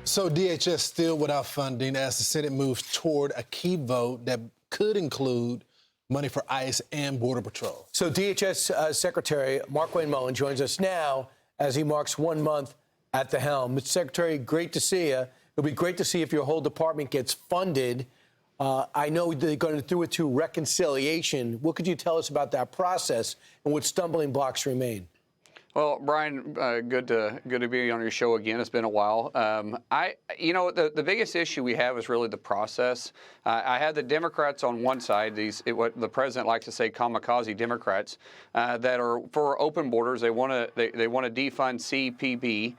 So DHS still without funding as the Senate moves toward a key vote that could include money for ICE and Border Patrol. So DHS Secretary Markwayne Mullin joins us now as he marks 1 month at the helm. Mr. Secretary, great to see you. It'll be great to see if your whole department gets funded. I know they're going through it through reconciliation. What could you tell us about that process and what stumbling blocks remain? Well, Brian, good to be on your show again. It's been a while. The biggest issue we have is really the process. I had the Democrats on one side, what the president likes to say, kamikaze Democrats, that are for open borders. They want to defund CPB,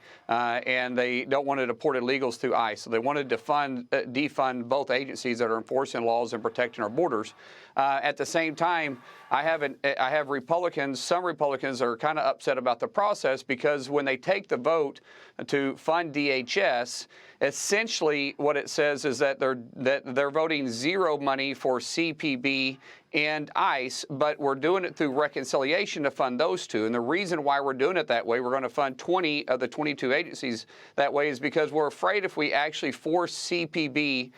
and they don't want to deport illegals through ICE. So they wanted to defund both agencies that are enforcing laws and protecting our borders. At the same time, I have Republicans. Some Republicans are kind of upset about the process because when they take the vote to fund DHS, essentially what it says is that they're voting zero money for CPB and ICE, but we're doing it through reconciliation to fund those two. And the reason why we're doing it that way, we're going to fund 20 of the 22 agencies that way, is because we're afraid if we actually force CPB,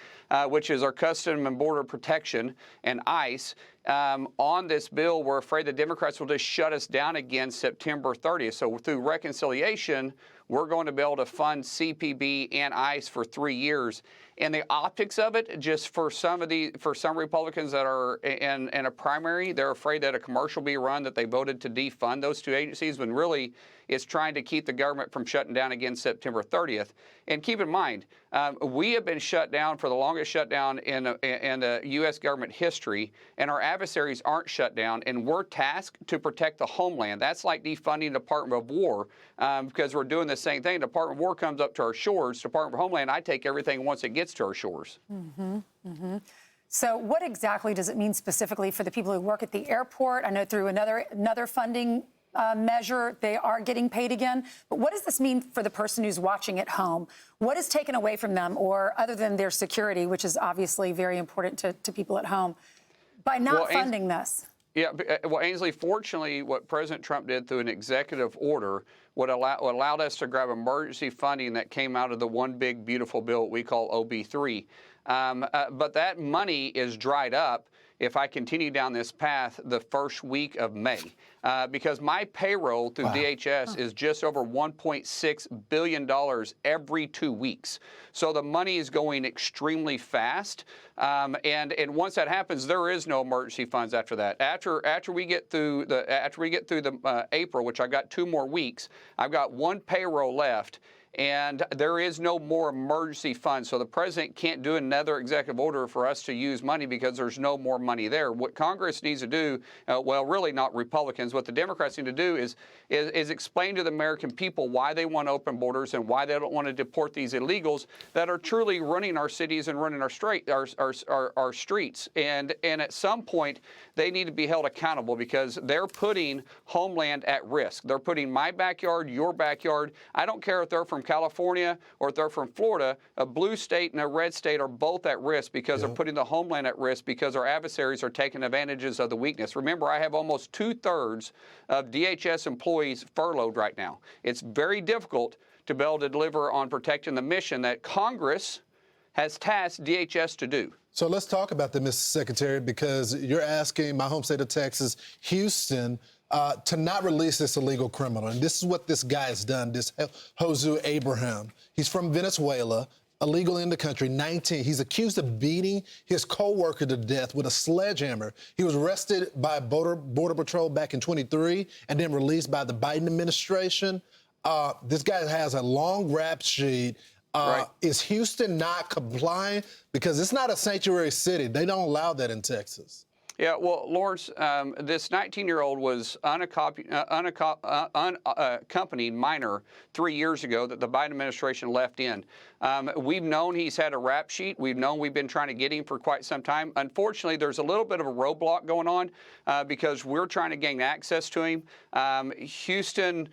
which is our Customs and Border Protection, and ICE, on this bill, we're afraid the Democrats will just shut us down again September 30th. So through reconciliation, we're going to be able to fund CPB and ICE for 3 years. And the optics of it, just for some Republicans that are in a primary, they're afraid that a commercial will be run that they voted to defund those two agencies, when really it's trying to keep the government from shutting down again September 30th. And keep in mind, we have been shut down for the longest shutdown in the U.S. government history, and our adversaries aren't shut down, and we're tasked to protect the homeland. That's like defunding the Department of War, because we're doing the same thing. Department of War comes up to our shores. Department of Homeland, I take everything once it gets to our shores. So what exactly does it mean specifically for the people who work at the airport? I know through another funding measure, they are getting paid again. But what does this mean for the person who's watching at home? What is taken away from them, or other than their security, which is obviously very important to people at home, by not funding this? Yeah, well, Ainsley, fortunately, what President Trump did through an executive order what allowed us to grab emergency funding that came out of the one big beautiful bill we call OB3. But that money is dried up if I continue down this path the first week of May, because my payroll through DHS is just over $1.6 billion every 2 weeks. So the money is going extremely fast. And once that happens, there is no emergency funds after that. After we get through the April, which I got 2 more weeks, I've got one payroll left. And there is no more emergency funds. So the president can't do another executive order for us to use money because there's no more money there. What Congress needs to do, well, really not Republicans, what the Democrats need to do is explain to the American people why they want open borders and why they don't want to deport these illegals that are truly running our cities and running our streets. And at some point, they need to be held accountable because they're putting Homeland at risk. They're putting my backyard, your backyard. I don't care if they're from California or if they're from Florida. A blue state and a red state are both at risk because they're putting the homeland at risk because our adversaries are taking advantages of the weakness. Remember, I have almost 2/3 of DHS employees furloughed right now. It's very difficult to be able to deliver on protecting the mission that Congress has tasked DHS to do. So let's talk about that, Mr. Secretary, because you're asking my home state of Texas, Houston, to not release this illegal criminal. And this is what this guy has done, this Jose Abraham. He's from Venezuela, illegal in the country, 19. He's accused of beating his co-worker to death with a sledgehammer. He was arrested by Border Patrol back in 23 and then released by the Biden administration. This guy has a long rap sheet. Right. Is Houston not complying? Because it's not a sanctuary city. They don't allow that in Texas. Yeah, well, Lawrence, this 19-year-old was unaccompanied minor 3 years ago that the Biden administration left in. We've known he's had a rap sheet. We've known we've been trying to get him for quite some time. Unfortunately, there's a little bit of a roadblock going on because we're trying to gain access to him. Houston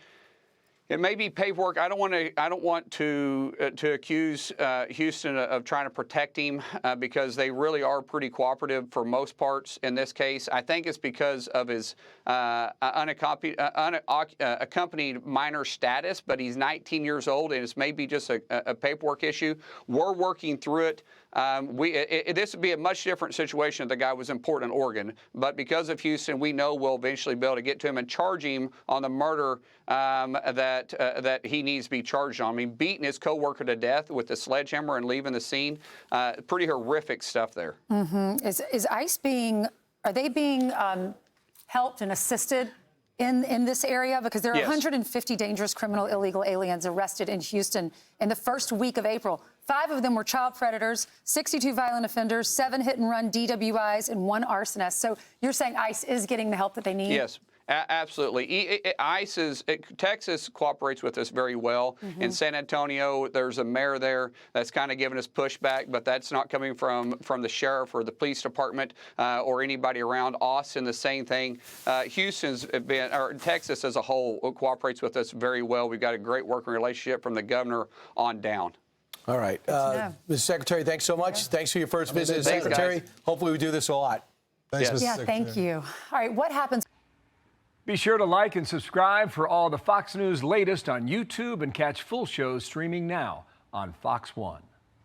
It may be paperwork. I don't want to accuse Houston of trying to protect him because they really are pretty cooperative for most parts in this case. I think it's because of his unaccompanied minor status, but he's 19 years old, and it's maybe just a paperwork issue. We're working through it. This would be a much different situation if the guy was in Portland, Oregon. But because of Houston, we know we'll eventually be able to get to him and charge him on the murder that he needs to be charged on. I mean, beating his coworker to death with the sledgehammer and leaving the scene, pretty horrific stuff there. Mm-hmm. Is ICE are they being helped and assisted in this area? Because there are 150 dangerous criminal illegal aliens arrested in Houston in the first week of April. 5 of them were child predators, 62 violent offenders, 7 hit-and-run DWIs, and 1 arsonist. So you're saying ICE is getting the help that they need? Yes. Absolutely. Texas cooperates with us very well. Mm-hmm. In San Antonio, there's a mayor there that's kind of giving us pushback, but that's not coming from the sheriff or the police department or anybody around. Austin, the same thing. Texas as a whole cooperates with us very well. We've got a great working relationship from the governor on down. All right. Mr. Secretary, thanks so much. Yeah. Thanks for your first visit as Secretary. Guys. Hopefully we do this a lot. Thanks, Yes. Mr. Yeah, Secretary. thank you. All right, what happens? Be sure to like and subscribe for all the Fox News latest on YouTube and catch full shows streaming now on Fox One.